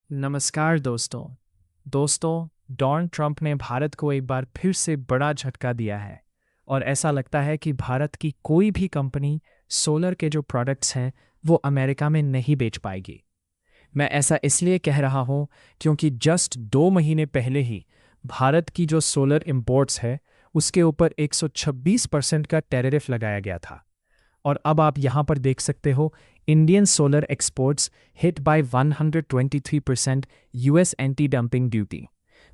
नमस्कार दोस्तों। Donald Trump ने भारत को एक बार फिर से बड़ा झटका दिया है और ऐसा लगता है कि भारत की कोई भी कंपनी सोलर के जो प्रोडक्ट्स हैं वो अमेरिका में नहीं बेच पाएगी। मैं ऐसा इसलिए कह रहा हूँ क्योंकि जस्ट 2 महीने पहले ही भारत की जो सोलर इंपोर्ट्स है उसके ऊपर 126% का टैरिफ लगाया गया था। और अब आप यहाँ पर देख सकते हो Indian solar exports hit by 123% US anti dumping duty.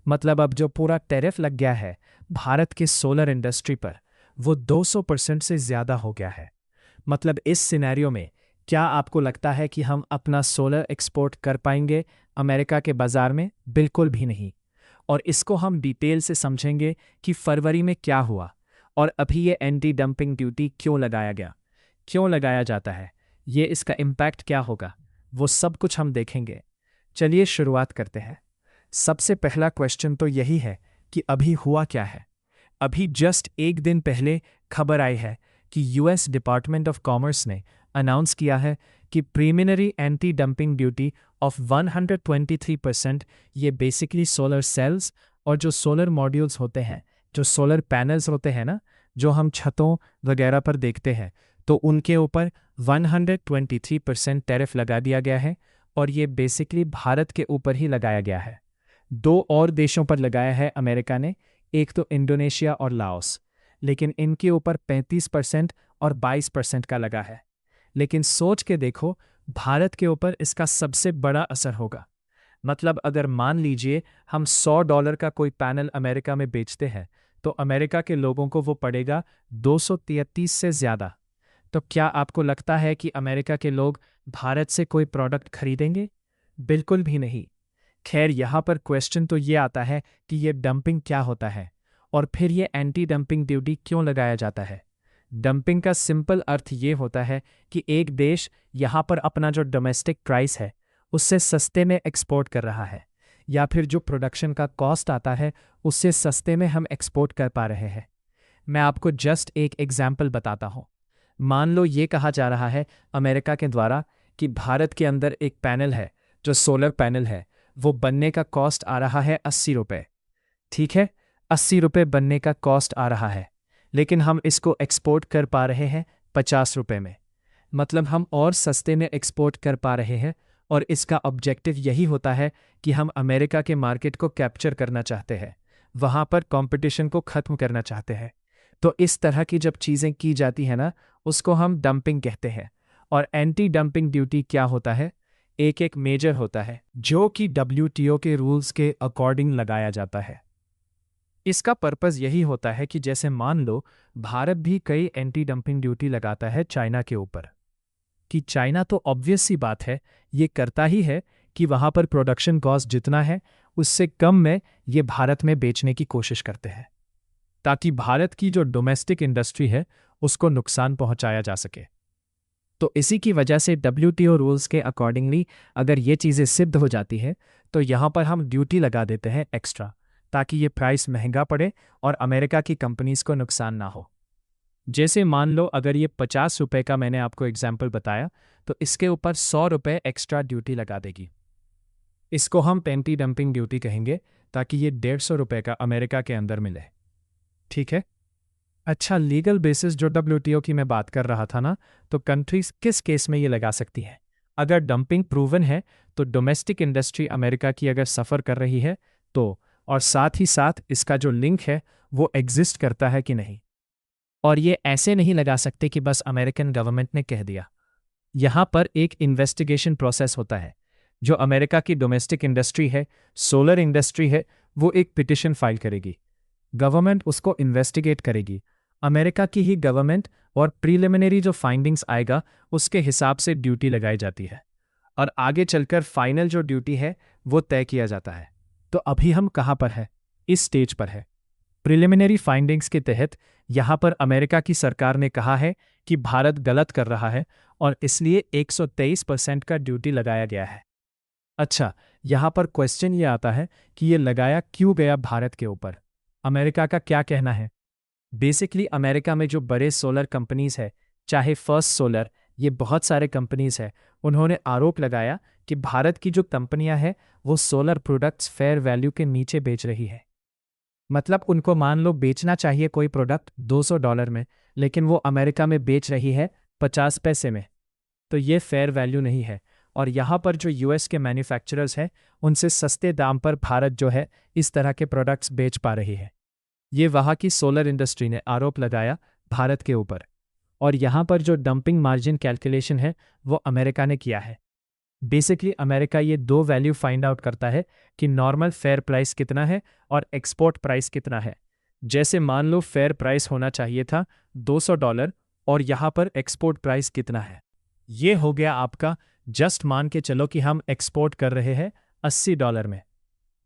मतलब अब जो पूरा टैरिफ लग गया है भारत के सोलर इंडस्ट्री पर वो 200% से ज़्यादा हो गया है। मतलब इस सिनेरियो में क्या आपको लगता है कि हम अपना सोलर एक्सपोर्ट कर पाएंगे अमेरिका के बाज़ार में? बिल्कुल भी नहीं। और इसको हम डिटेल से समझेंगे कि फरवरी में क्या हुआ और अभी ये एंटी डंपिंग ड्यूटी क्यों लगाया गया, क्यों लगाया जाता है, ये इसका इम्पैक्ट क्या होगा, वो सब कुछ हम देखेंगे। चलिए शुरुआत करते हैं। सबसे पहला क्वेश्चन तो यही है कि अभी हुआ क्या है। अभी जस्ट एक दिन पहले खबर आई है कि यूएस डिपार्टमेंट ऑफ कॉमर्स ने अनाउंस किया है कि preliminary anti dumping duty of 123% ये बेसिकली सोलर सेल्स और जो सोलर मॉड्यूल्स होते हैं, जो सोलर पैनल्स होते हैं ना, जो हम छतों वगैरह पर देखते हैं, तो उनके ऊपर 123% टैरिफ लगा दिया गया है। और ये बेसिकली भारत के ऊपर ही लगाया गया है। 2 और देशों पर लगाया है अमेरिका ने, एक तो इंडोनेशिया और लाओस, लेकिन इनके ऊपर 35% और 22% का लगा है। लेकिन सोच के देखो, भारत के ऊपर इसका सबसे बड़ा असर होगा। मतलब अगर मान लीजिए हम $100 का कोई पैनल अमेरिका में बेचते हैं तो अमेरिका के लोगों को वो पड़ेगा 233 से ज़्यादा। तो क्या आपको लगता है कि अमेरिका के लोग भारत से कोई प्रोडक्ट खरीदेंगे? बिल्कुल भी नहीं। खैर, यहाँ पर क्वेश्चन तो ये आता है कि ये डंपिंग क्या होता है और फिर ये एंटी डंपिंग ड्यूटी क्यों लगाया जाता है। डंपिंग का सिंपल अर्थ ये होता है कि एक देश यहाँ पर अपना जो डोमेस्टिक प्राइस है उससे सस्ते में एक्सपोर्ट कर रहा है, या फिर जो प्रोडक्शन का कॉस्ट आता है उससे सस्ते में हम एक्सपोर्ट कर पा रहे हैं। मैं आपको जस्ट एक एग्जाम्पल बताता हूँ। मान लो ये कहा जा रहा है अमेरिका के द्वारा कि भारत के अंदर एक पैनल है, जो सोलर पैनल है, वो बनने का कॉस्ट आ रहा है 80 रुपये। ठीक है, 80 रुपये बनने का कॉस्ट आ रहा है, लेकिन हम इसको एक्सपोर्ट कर पा रहे हैं 50 रुपये में। मतलब हम और सस्ते में एक्सपोर्ट कर पा रहे हैं। और इसका ऑब्जेक्टिव यही होता है कि हम अमेरिका के मार्केट को कैप्चर करना चाहते हैं, वहाँ पर कंपटीशन को ख़त्म करना चाहते हैं। तो इस तरह की जब चीज़ें की जाती हैं ना, उसको हम डंपिंग कहते हैं। और एंटी डंपिंग ड्यूटी क्या होता है? एक एक मेजर होता है जो कि WTO के रूल्स के अकॉर्डिंग लगाया जाता है। इसका पर्पज़ यही होता है कि जैसे मान लो भारत भी कई एंटी डंपिंग ड्यूटी लगाता है चाइना के ऊपर, कि चाइना तो ऑब्वियस सी बात है ये करता ही है कि वहाँ पर प्रोडक्शन कॉस्ट जितना है उससे कम में ये भारत में बेचने की कोशिश करते हैं, ताकि भारत की जो डोमेस्टिक इंडस्ट्री है उसको नुकसान पहुंचाया जा सके। तो इसी की वजह से WTO रूल्स के अकॉर्डिंगली अगर ये चीज़ें सिद्ध हो जाती है तो यहाँ पर हम ड्यूटी लगा देते हैं एक्स्ट्रा, ताकि ये प्राइस महंगा पड़े और अमेरिका की कंपनीज को नुकसान ना हो। जैसे मान लो अगर ये 50 रुपये का मैंने आपको एग्जाम्पल बताया, तो इसके ऊपर 100 रुपये एक्स्ट्रा ड्यूटी लगा देगी। इसको हम एंटी डंपिंग ड्यूटी कहेंगे, ताकि ये 150 रुपये का अमेरिका के अंदर मिले। ठीक है। अच्छा, लीगल बेसिस जो WTO की मैं बात कर रहा था ना, तो कंट्रीज किस केस में ये लगा सकती हैं? अगर डंपिंग प्रूवन है तो डोमेस्टिक इंडस्ट्री अमेरिका की अगर सफ़र कर रही है तो, और साथ ही साथ इसका जो लिंक है वो एग्जिस्ट करता है कि नहीं। और ये ऐसे नहीं लगा सकते कि बस अमेरिकन गवर्नमेंट ने कह दिया। यहाँ पर एक इन्वेस्टिगेशन प्रोसेस होता है। जो अमेरिका की डोमेस्टिक इंडस्ट्री है, सोलर इंडस्ट्री है, वो एक पिटिशन फाइल करेगी, गवर्नमेंट उसको इन्वेस्टिगेट करेगी, अमेरिका की ही गवर्नमेंट, और प्रीलिमिनरी जो फाइंडिंग्स आएगा उसके हिसाब से ड्यूटी लगाई जाती है और आगे चलकर फाइनल जो ड्यूटी है वो तय किया जाता है। तो अभी हम कहाँ पर है? इस स्टेज पर है। प्रिलिमिनरी फाइंडिंग्स के तहत यहाँ पर अमेरिका की सरकार ने कहा है कि भारत गलत कर रहा है और इसलिए 123% का ड्यूटी लगाया गया है। अच्छा, यहाँ पर क्वेश्चन ये आता है कि ये लगाया क्यों गया भारत के ऊपर? अमेरिका का क्या कहना है? बेसिकली अमेरिका में जो बड़े सोलर कंपनीज है, चाहे फर्स्ट सोलर, ये बहुत सारे कंपनीज है, उन्होंने आरोप लगाया कि भारत की जो कंपनियां हैं वो सोलर प्रोडक्ट्स फेयर वैल्यू के नीचे बेच रही है। मतलब उनको मान लो बेचना चाहिए कोई प्रोडक्ट $200 में, लेकिन वो अमेरिका में बेच रही है 50 पैसे में। तो ये फेयर वैल्यू नहीं है। और यहाँ पर जो यूएस के मैन्युफैक्चरर्स हैं उनसे सस्ते दाम पर भारत जो है इस तरह के प्रोडक्ट्स बेच पा रही है। ये वहाँ की सोलर इंडस्ट्री ने आरोप लगाया भारत के ऊपर। और यहाँ पर जो डंपिंग मार्जिन कैलकुलेशन है वो अमेरिका ने किया है। बेसिकली अमेरिका ये दो वैल्यू फाइंड आउट करता है कि नॉर्मल फेयर प्राइस कितना है और एक्सपोर्ट प्राइस कितना है। जैसे मान लो फेयर प्राइस होना चाहिए था $200 और यहाँ पर एक्सपोर्ट प्राइस कितना है। ये हो गया आपका, जस्ट मान के चलो कि हम एक्सपोर्ट कर रहे हैं $80 में।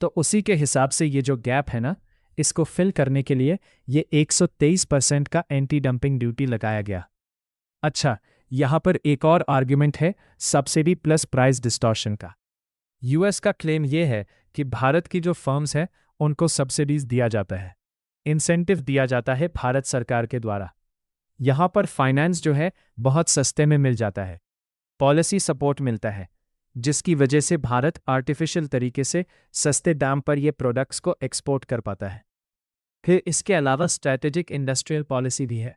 तो उसी के हिसाब से ये जो गैप है ना, इसको फिल करने के लिए ये 123% का एंटी डंपिंग ड्यूटी लगाया गया। अच्छा, यहाँ पर एक और आर्ग्यूमेंट है सब्सिडी प्लस प्राइस डिस्टॉर्शन का। यूएस का क्लेम ये है कि भारत की जो फर्म्स हैं उनको सब्सिडीज दिया जाता है, इंसेंटिव दिया जाता है भारत सरकार के द्वारा। यहाँ पर फाइनेंस जो है बहुत सस्ते में मिल जाता है, पॉलिसी सपोर्ट मिलता है, जिसकी वजह से भारत आर्टिफिशियल तरीके से सस्ते दाम पर ये प्रोडक्ट्स को एक्सपोर्ट कर पाता है। फिर इसके अलावा स्ट्रैटेजिक इंडस्ट्रियल पॉलिसी भी है।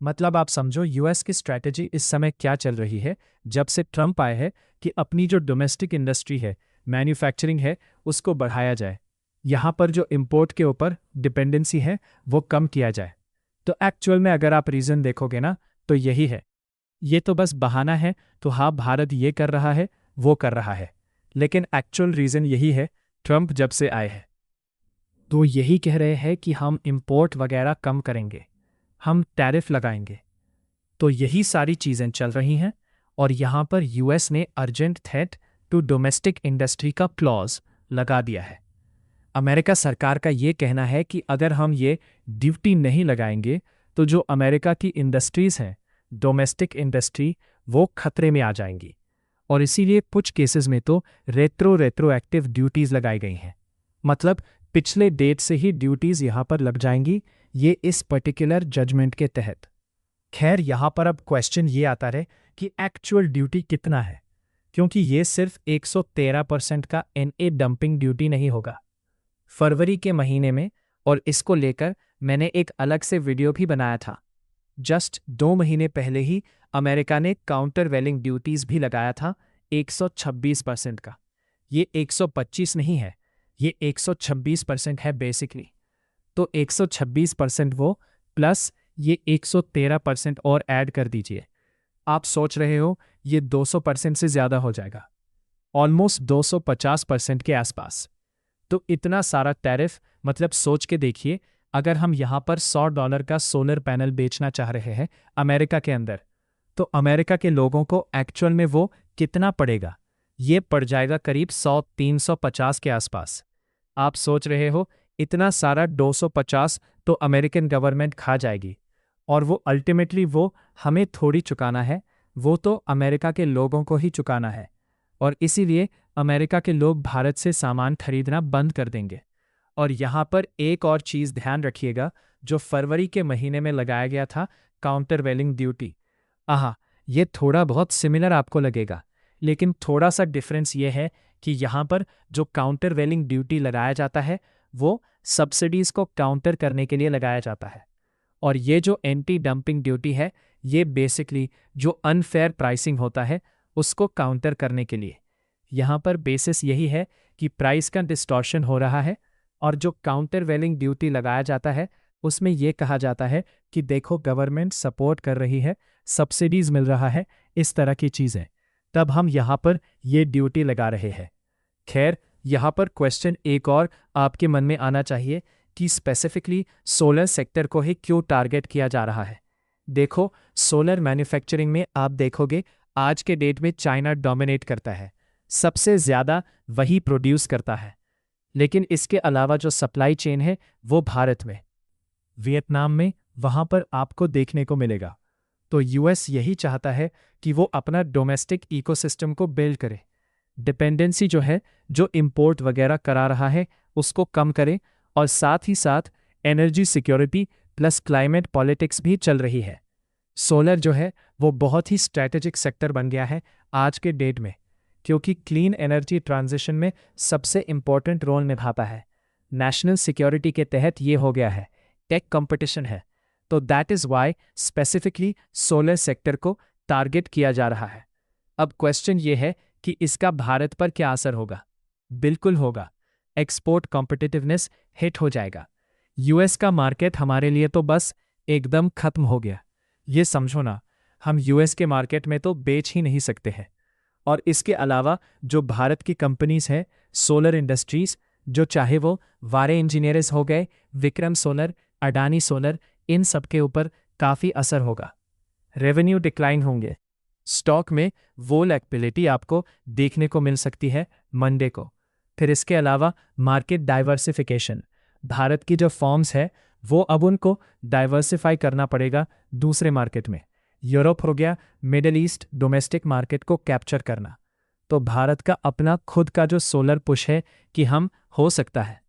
मतलब आप समझो यूएस की स्ट्रैटेजी इस समय क्या चल रही है जब से ट्रंप आए हैं कि अपनी जो डोमेस्टिक इंडस्ट्री है, मैन्युफैक्चरिंग है, उसको बढ़ाया जाए। यहाँ पर जो इंपोर्ट के ऊपर डिपेंडेंसी है वो कम किया जाए। तो एक्चुअल में अगर आप रीज़न देखोगे ना तो यही है। ये तो बस बहाना है, तो हाँ भारत ये कर रहा है वो कर रहा है, लेकिन एक्चुअल रीज़न यही है ट्रंप जब से आए हैं। तो यही कह रहे हैं कि हम इंपोर्ट वगैरह कम करेंगे, हम टैरिफ लगाएंगे। तो यही सारी चीज़ें चल रही हैं और यहाँ पर यूएस ने urgent threat to domestic industry का क्लॉज लगा दिया है। अमेरिका सरकार का ये कहना है कि अगर हम ये ड्यूटी नहीं लगाएंगे तो जो अमेरिका की इंडस्ट्रीज़ हैं, डोमेस्टिक इंडस्ट्री, वो खतरे में आ जाएंगी। और इसीलिए कुछ केसेस में तो रेट्रोएक्टिव ड्यूटीज़ लगाई गई हैं। मतलब पिछले डेट से ही ड्यूटीज़ यहाँ पर लग जाएंगी, ये इस पर्टिकुलर जजमेंट के तहत। खैर यहाँ पर अब क्वेश्चन ये आता है कि एक्चुअल ड्यूटी कितना है, क्योंकि ये सिर्फ 113% का एनए डंपिंग ड्यूटी नहीं होगा। फरवरी के महीने में, और इसको लेकर मैंने एक अलग से वीडियो भी बनाया था। जस्ट 2 महीने पहले ही अमेरिका ने काउंटर वेलिंग ड्यूटीज़ भी लगाया था 126% का। ये 125 नहीं है, ये 126% है बेसिकली। तो 126% वो प्लस ये 113% और ऐड कर दीजिए। आप सोच रहे हो ये 200% से ज़्यादा हो जाएगा, ऑलमोस्ट 250% के आसपास। तो इतना सारा टैरिफ, मतलब सोच के देखिए, अगर हम यहाँ पर $100 का सोलर पैनल बेचना चाह रहे हैं अमेरिका के अंदर, तो अमेरिका के लोगों को एक्चुअल में वो कितना पड़ेगा? ये पड़ जाएगा करीब 100-350 के आसपास। आप सोच रहे हो इतना सारा 250 तो अमेरिकन गवर्नमेंट खा जाएगी, और वो अल्टीमेटली वो हमें थोड़ी चुकाना है, वो तो अमेरिका के लोगों को ही चुकाना है। और इसीलिए अमेरिका के लोग भारत से सामान खरीदना बंद कर देंगे। और यहाँ पर एक और चीज़ ध्यान रखिएगा, जो फरवरी के महीने में लगाया गया था काउंटर वेलिंग ड्यूटी। ये थोड़ा बहुत सिमिलर आपको लगेगा, लेकिन थोड़ा सा डिफरेंस ये है कि यहाँ पर जो काउंटर वेलिंग ड्यूटी लगाया जाता है वो सब्सिडीज़ को काउंटर करने के लिए लगाया जाता है, और ये जो एंटी डंपिंग ड्यूटी है ये बेसिकली जो अनफेयर प्राइसिंग होता है उसको काउंटर करने के लिए। यहाँ पर बेसिस यही है कि प्राइस का डिस्टॉर्शन हो रहा है, और जो काउंटर वेलिंग ड्यूटी लगाया जाता है उसमें ये कहा जाता है कि देखो गवर्नमेंट सपोर्ट कर रही है, सब्सिडीज़ मिल रहा है, इस तरह की चीज़ें, तब हम यहाँ पर ये ड्यूटी लगा रहे हैं। खैर यहाँ पर क्वेश्चन एक और आपके मन में आना चाहिए कि स्पेसिफिकली सोलर सेक्टर को ही क्यों टारगेट किया जा रहा है। देखो, सोलर मैन्युफैक्चरिंग में आप देखोगे आज के डेट में चाइना डोमिनेट करता है, सबसे ज़्यादा वही प्रोड्यूस करता है। लेकिन इसके अलावा जो सप्लाई चेन है वो भारत में, वियतनाम में, वहाँ पर आपको देखने को मिलेगा। तो यूएस यही चाहता है कि वो अपना डोमेस्टिक इकोसिस्टम को बिल्ड करे, डिपेंडेंसी जो है, जो इंपोर्ट वगैरह करा रहा है उसको कम करे, और साथ ही साथ energy security plus climate politics भी चल रही है। सोलर जो है वो बहुत ही स्ट्रैटेजिक सेक्टर बन गया है आज के डेट में। क्योंकि क्लीन एनर्जी ट्रांजिशन में सबसे इम्पोर्टेंट रोल निभाता है। नेशनल सिक्योरिटी के तहत ये हो गया है, टेक कंपटीशन है, तो that is why specifically solar sector को टारगेट किया जा रहा है। अब क्वेश्चन ये है कि इसका भारत पर क्या असर होगा? बिल्कुल होगा, एक्सपोर्ट कॉम्पिटिटिवनेस हिट हो जाएगा। यूएस का मार्केट हमारे लिए तो बस एकदम खत्म हो गया। ये समझो ना, हम यूएस के मार्केट में तो बेच ही नहीं सकते हैं। और इसके अलावा जो भारत की कंपनीज हैं, सोलर इंडस्ट्रीज, जो चाहे वो वारे इंजीनियर्स हो गए, विक्रम सोलर, अडानी सोलर, इन सब के ऊपर काफ़ी असर होगा। रेवेन्यू डिक्लाइन होंगे। स्टॉक में वोलेटिलिटी आपको देखने को मिल सकती है मंडे को। फिर इसके अलावा मार्केट डाइवर्सिफिकेशन, भारत की जो फॉर्म्स है वो अब उनको डाइवर्सिफाई करना पड़ेगा दूसरे मार्केट में। यूरोप हो गया, मिडिल ईस्ट, डोमेस्टिक मार्केट को कैप्चर करना। तो भारत का अपना खुद का जो सोलर पुश है कि हम हो सकता है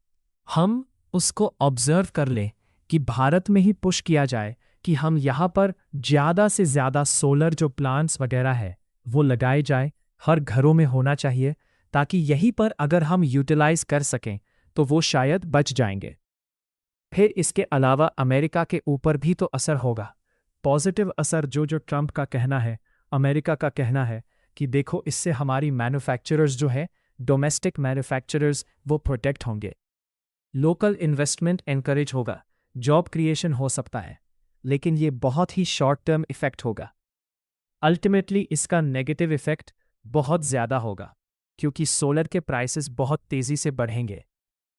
हम उसको ऑब्जर्व कर लें कि भारत में ही पुश किया जाए कि हम यहाँ पर ज़्यादा से ज़्यादा सोलर जो प्लांट्स वगैरह है वो लगाए जाए, हर घरों में होना चाहिए, ताकि यहीं पर अगर हम यूटिलाइज कर सकें तो वो शायद बच जाएंगे। फिर इसके अलावा अमेरिका के ऊपर भी तो असर होगा, पॉजिटिव असर। जो ट्रंप का कहना है, अमेरिका का कहना है कि देखो इससे हमारी मैन्युफैक्चरर्स जो है, डोमेस्टिक मैन्युफैक्चरर्स, वो प्रोटेक्ट होंगे, लोकल इन्वेस्टमेंट एनकरेज होगा, जॉब क्रिएशन हो सकता है, लेकिन ये बहुत ही शॉर्ट टर्म इफेक्ट होगा। अल्टीमेटली इसका नेगेटिव इफेक्ट बहुत ज़्यादा होगा, क्योंकि सोलर के प्राइसेस बहुत तेज़ी से बढ़ेंगे।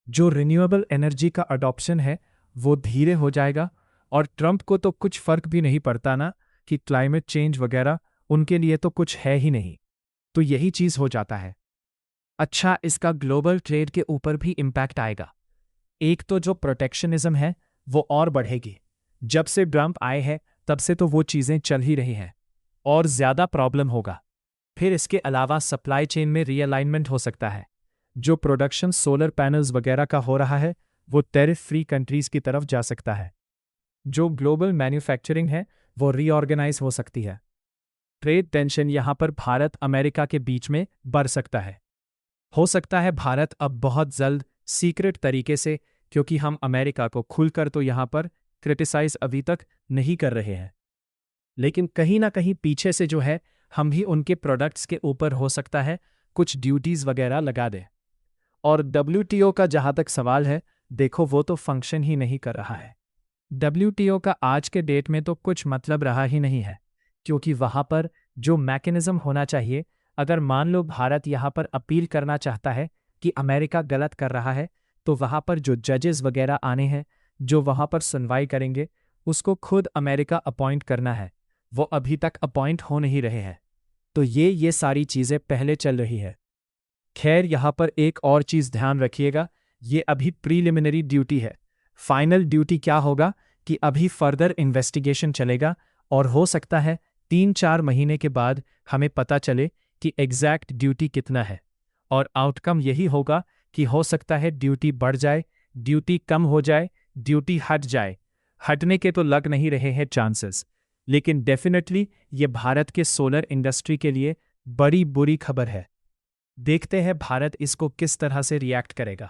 जो रिन्यूएबल एनर्जी का अडॉप्शन है वो धीरे हो जाएगा, और ट्रंप को तो कुछ फर्क भी नहीं पड़ता ना कि क्लाइमेट चेंज वगैरह, उनके लिए तो कुछ है ही नहीं। तो यही चीज़ हो जाता है। अच्छा, इसका ग्लोबल ट्रेड के ऊपर भी इम्पैक्ट आएगा। एक तो जो प्रोटेक्शनिज्म है वो और बढ़ेगी। जब से ट्रंप आए हैं तब से तो वो चीज़ें चल ही रही हैं, और ज़्यादा प्रॉब्लम होगा। फिर इसके अलावा सप्लाई चेन में रीअलाइनमेंट हो सकता है। जो प्रोडक्शन सोलर पैनल्स वगैरह का हो रहा है वो टैरिफ फ्री कंट्रीज़ की तरफ जा सकता है। जो ग्लोबल मैन्युफैक्चरिंग है वो रीऑर्गेनाइज हो सकती है। ट्रेड टेंशन यहाँ पर भारत अमेरिका के बीच में बढ़ सकता है। हो सकता है भारत अब बहुत जल्द सीक्रेट तरीके से, क्योंकि हम अमेरिका को खुलकर तो यहाँ पर क्रिटिसाइज अभी तक नहीं कर रहे हैं, लेकिन कहीं ना कहीं पीछे से जो है हम भी उनके प्रोडक्ट्स के ऊपर हो सकता है कुछ ड्यूटीज़ वगैरह लगा दें। और WTO का जहाँ तक सवाल है, देखो वो तो फंक्शन ही नहीं कर रहा है। WTO का आज के डेट में तो कुछ मतलब रहा ही नहीं है, क्योंकि वहाँ पर जो मैकेनिज्म होना चाहिए, अगर मान लो भारत यहाँ पर अपील करना चाहता है कि अमेरिका गलत कर रहा है, तो वहाँ पर जो जजेस वगैरह आने हैं जो वहाँ पर सुनवाई करेंगे, उसको खुद अमेरिका अपॉइंट करना है। वो अभी तक अपॉइंट हो नहीं रहे हैं। तो ये सारी चीज़ें पहले चल रही है। खैर, यहाँ पर एक और चीज़ ध्यान रखिएगा, ये अभी प्रीलिमिनरी ड्यूटी है। फाइनल ड्यूटी क्या होगा कि अभी फर्दर इन्वेस्टिगेशन चलेगा, और हो सकता है 3-4 महीने के बाद हमें पता चले कि एग्जैक्ट ड्यूटी कितना है। और आउटकम यही होगा कि हो सकता है ड्यूटी बढ़ जाए, ड्यूटी कम हो जाए, ड्यूटी हट जाए। हटने के तो लग नहीं रहे हैं चांसेस, लेकिन डेफिनेटली ये भारत के सोलर इंडस्ट्री के लिए बड़ी बुरी खबर है। देखते हैं भारत इसको किस तरह से रिएक्ट करेगा।